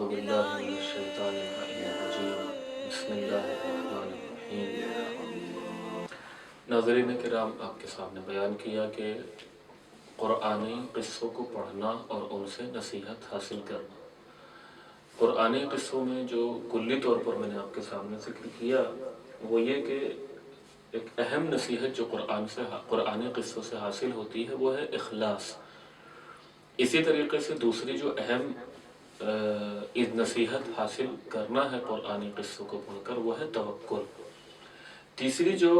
باللہ من الشیطان الرجیم بسم اللہ الرحمن الرحیم۔ ناظرین کرام، آپ کے سامنے بیان کیا کہ قرآنی قصوں کو پڑھنا اور ان سے نصیحت حاصل کرنا۔ قرآنی قصوں میں جو کلی طور پر میں نے آپ کے سامنے ذکر کیا وہ یہ کہ ایک اہم نصیحت جو قرآنی قصوں سے حاصل ہوتی ہے وہ ہے اخلاص۔ اسی طریقے سے دوسری جو اہم نصیحت حاصل کرنا ہے قرآنی قصوں کو پڑھ کر وہ ہے توکل۔ تیسری جو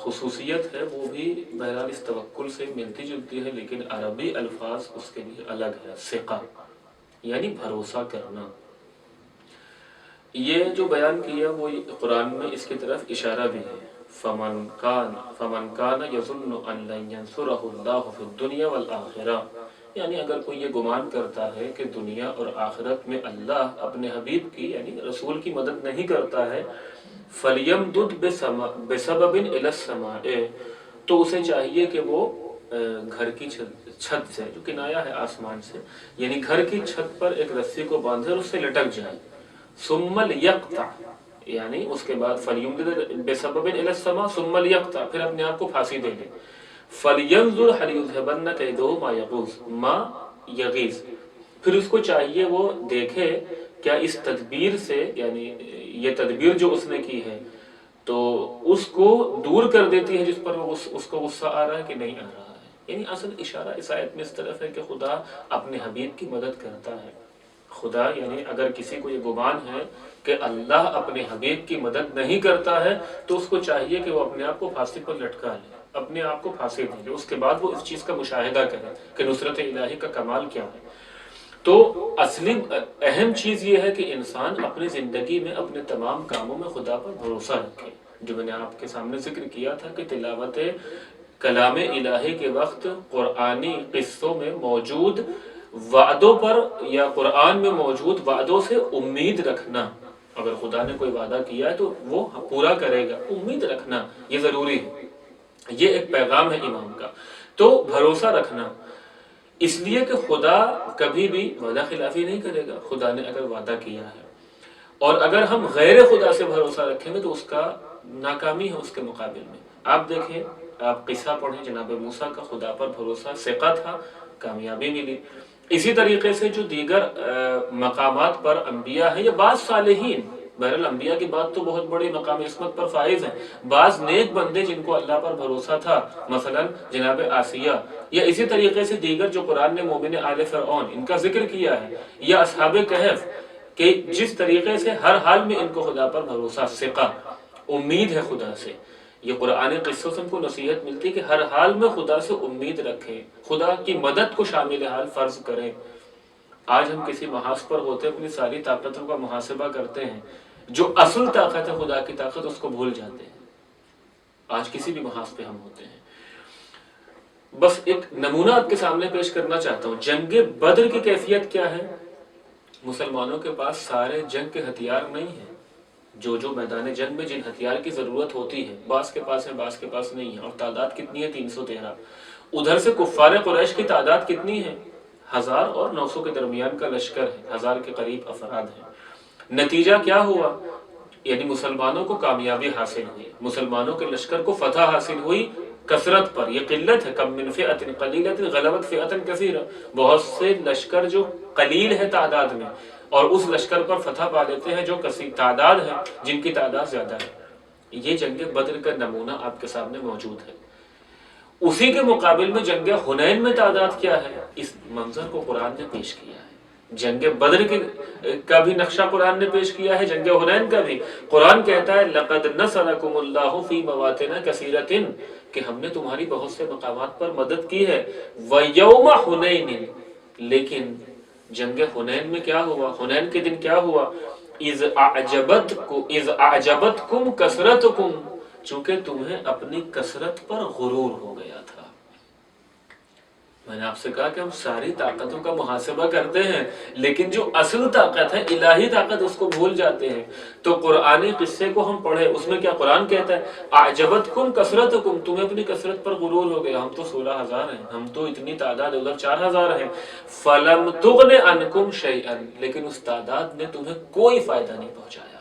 خصوصیت ہے وہ بھی بہرحال اس توکل سے ملتی جلتی ہے، لیکن عربی الفاظ اس کے لیے الگ ہے، ثقہ یعنی بھروسہ کرنا۔ یہ جو بیان کیا وہ قرآن میں اس کی طرف اشارہ بھی ہے، فمن کان یظن ان لن ینصرہ اللہ فی الدنیا والآخرہ، یعنی اگر کوئی یہ گمان کرتا ہے کہ دنیا اور آخرت میں اللہ اپنے حبیب کی یعنی رسول کی مدد نہیں کرتا ہے، فَلْيَمْدُدْ بِسَبَبٍ إِلَى السَّمَاءِ، تو اسے چاہیے کہ وہ گھر کی چھت سے، جو کنایا ہے آسمان سے، یعنی گھر کی چھت پر ایک رسی کو باندھے اور اس سے لٹک جائے، ثُمَّ لْيَقْطَعْ، یعنی اس کے بعد فَلْيُمْدِدْ بِسَبَبٍ إِلَى السَّمَاءِ ثُمَّ لْيَقْطَعْ، پھر اپنے آپ کو پھانسی دے لے، فَلْيَنْظُرْ هَلْ يُذْهِبَنَّ كَيْدُهُ مَا يَغِيظُ، پھر اس کو چاہیے وہ دیکھے کیا اس تدبیر سے، یعنی یہ تدبیر جو اس نے کی ہے تو اس کو دور کر دیتی ہے جس پر اس کو غصہ آ رہا ہے کہ نہیں آ رہا ہے۔ یعنی اصل اشارہ اس آیت میں اس طرف ہے کہ خدا اپنے حبیب کی مدد کرتا ہے۔ خدا یعنی اگر کسی کو یہ گمان ہے کہ اللہ اپنے حبیب کی مدد نہیں کرتا ہے تو اس کو چاہیے کہ وہ اپنے آپ کو پھانسی پر لٹکا لے، اپنے آپ کو پھانسی دے لے، اس کے بعد وہ اس چیز کا مشاہدہ کرے کہ نصرت الہی کا کمال کیا ہے۔ تو اصلی اہم چیز یہ ہے کہ انسان اپنی زندگی میں اپنے تمام کاموں میں خدا پر بھروسہ رکھے، جو میں نے آپ کے سامنے ذکر کیا تھا کہ تلاوت کلام الہی کے وقت قرآنی قصوں میں موجود وعدوں پر یا قرآن میں موجود وعدوں سے امید رکھنا۔ اگر خدا نے کوئی وعدہ کیا ہے تو وہ پورا کرے گا، امید رکھنا یہ ضروری ہے، یہ ایک پیغام ہے ایمان کا۔ تو بھروسہ رکھنا، اس لیے کہ خدا کبھی بھی وعدہ خلافی نہیں کرے گا۔ خدا نے اگر وعدہ کیا ہے اور اگر ہم غیر خدا سے بھروسہ رکھیں گے تو اس کا ناکامی ہے اس کے مقابل میں۔ آپ دیکھیں، آپ قصہ پڑھیں جناب موسیٰ کا، خدا پر بھروسہ ثقہ تھا، کامیابی ملی۔ اسی طریقے سے جو دیگر مقامات پر انبیاء ہیں یا بعض صالحین، بہرحال انبیاء کی بات تو بہت بڑی مقام عصمت پر فائز ہیں، بعض نیک بندے جن کو اللہ پر بھروسہ تھا، مثلا جناب آسیہ، یا اسی طریقے سے دیگر جو قرآن نے مومن آل فرعون ان کا ذکر کیا ہے، یا اصحاب کہف، کہ جس طریقے سے ہر حال میں ان کو خدا پر بھروسہ، ثقہ، امید ہے خدا سے۔ یہ قرآن قصوں سے ہم کو نصیحت ملتی کہ ہر حال میں خدا سے امید رکھیں، خدا کی مدد کو شامل حال فرض کریں۔ آج ہم کسی محاذ پر ہوتے اپنی ساری طاقتوں کا محاسبہ کرتے ہیں، جو اصل طاقت ہے خدا کی طاقت اس کو بھول جاتے ہیں۔ آج کسی بھی محاذ پہ ہم ہوتے ہیں۔ بس ایک نمونہ آپ کے سامنے پیش کرنا چاہتا ہوں، جنگ بدر کی کیفیت کیا ہے؟ مسلمانوں کے پاس سارے جنگ کے ہتھیار نہیں ہیں، جو میدان جنگ میں جن ہتھیار کی ضرورت ہوتی ہے بعض کے پاس ہے بعض کے پاس نہیں ہے، اور تعداد کتنی ہے؟ 313۔ ادھر سے کفار قریش کی تعداد کتنی ہے؟ 1000 اور 900 کے درمیان کا لشکر ہے، 1000 کے قریب افراد ہیں۔ نتیجہ کیا ہوا؟ یعنی مسلمانوں کو کامیابی حاصل ہوئی، مسلمانوں کے لشکر کو فتح حاصل ہوئی کثرت پر۔ یہ قلت ہے، کم من فئۃ قلیلۃ غلبت فئۃ کثیرہ، بہت سے لشکر جو قلیل ہے تعداد میں اور اس لشکر پر فتح پا لیتے ہیں جو کثیر تعداد ہے، جن کی تعداد زیادہ ہے۔ یہ جنگ بدر کا نمونہ آپ کے سامنے موجود ہے۔ اسی کے مقابل میں جنگ حنین میں تعداد کیا ہے؟ اس منظر کو قرآن نے پیش کیا ہے۔ جنگ بدر کا بھی نقشہ قرآن نے پیش کیا ہے، جنگ حنین کا بھی۔ قرآن کہتا ہے لَقَدْ نَصَرَكُمُ اللَّهُ فِي مَوَاطِنَ كَثِيرَةٍ، کہ ہم نے تمہاری بہت سے مقامات پر مدد کی ہے۔ وَيَوْمَ حُنَيْنٍ، لیکن جنگ حنین میں کیا ہوا؟ حنین کے دن کیا ہوا؟ اِذْ أَعْجَبَتْكُمْ كَثْرَتُكُمْ، چونکہ تمہیں اپنی کثرت پر غرور ہو گیا تھا۔ میں نے آپ سے کہا کہ ہم ساری طاقتوں کا محاسبہ کرتے ہیں لیکن جو اصل طاقت ہے الہی طاقت اس کو بھول جاتے ہیں. تو قرآنی قصے کو ہم پڑھے، اس میں کیا قرآن کہتا ہے اعجبتکم کثرتکم، تمہیں اپنی کثرت پر غرور ہو گیا، ہم تو 16,000 ہیں، ہم تو اتنی تعداد ادھر 4,000 ہیں. فلم تغن عنکم شیئا، لیکن اس تعداد نے تمہیں کوئی فائدہ نہیں پہنچایا.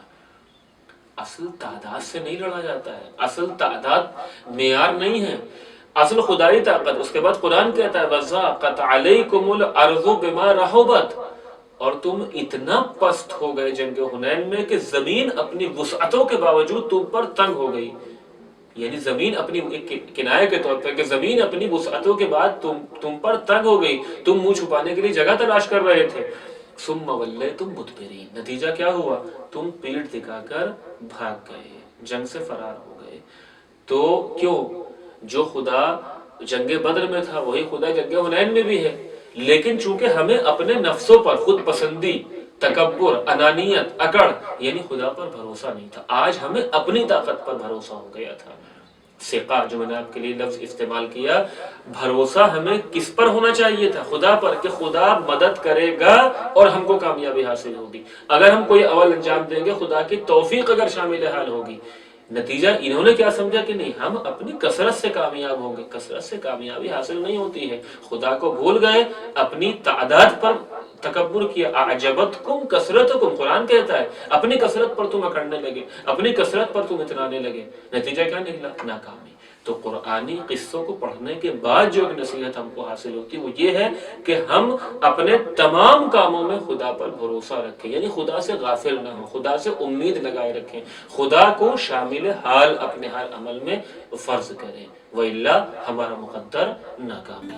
اصل تعداد سے نہیں لڑا جاتا ہے، اصل تعداد معیار نہیں ہے، اصل خدائی طاقت. اس کے بعد قرآن کہتا ہے وَضَاقَتْ عَلَيْكُمُ الْأَرْضُ بِمَا رَحُبَتْ، اور تم اتنا پست ہو گئے جنگ حنین میں کہ زمین اپنی وسعتوں کے باوجود تم پر تنگ ہو گئی. یعنی زمین اپنی ایک کنایہ کے طور پر کہ زمین اپنی وسعتوں کے بعد تم پر تنگ ہو گئی، تم منہ چھپانے کے لیے جگہ تلاش کر رہے تھے. ثم ولیتم مدبرین، نتیجہ کیا ہوا؟ تم پیٹ دکھا کر بھاگ گئے، جنگ سے فرار ہو گئے. تو کیوں؟ جو خدا جنگ بدر میں تھا وہی خدا جنگ حنین میں بھی ہے، لیکن چونکہ ہمیں اپنے نفسوں پر خود پسندی، تکبر، انانیت، اکڑ، یعنی خدا پر بھروسہ نہیں تھا. آج ہمیں اپنی طاقت پر بھروسہ ہو گیا تھا. ثقہ جو میں نے آپ کے لیے لفظ استعمال کیا، بھروسہ ہمیں کس پر ہونا چاہیے تھا؟ خدا پر، کہ خدا مدد کرے گا اور ہم کو کامیابی حاصل ہوگی. اگر ہم کوئی عمل انجام دیں گے خدا کی توفیق اگر شامل حال ہوگی. نتیجہ انہوں نے کیا سمجھا کہ نہیں ہم اپنی کثرت سے کامیاب ہوں گے. کثرت سے کامیابی حاصل نہیں ہوتی ہے، خدا کو بھول گئے، اپنی تعداد پر تکبر کیا. اعجبتکم کثرتکم، قرآن کہتا ہے اپنی کثرت پر تم اکڑنے لگے، اپنی کثرت پر تم اترانے لگے. نتیجہ کیا نکلا؟ ناکامی. تو قرآنی قصوں کو پڑھنے کے بعد جو ایک نصیحت ہم کو حاصل ہوتی ہے وہ یہ ہے کہ ہم اپنے تمام کاموں میں خدا پر بھروسہ رکھیں، یعنی خدا سے غافل نہ ہوں، خدا سے امید لگائے رکھیں، خدا کو شامل حال اپنے ہر عمل میں فرض کریں، وَإِلَّا ہمارا مقدر ناکامی.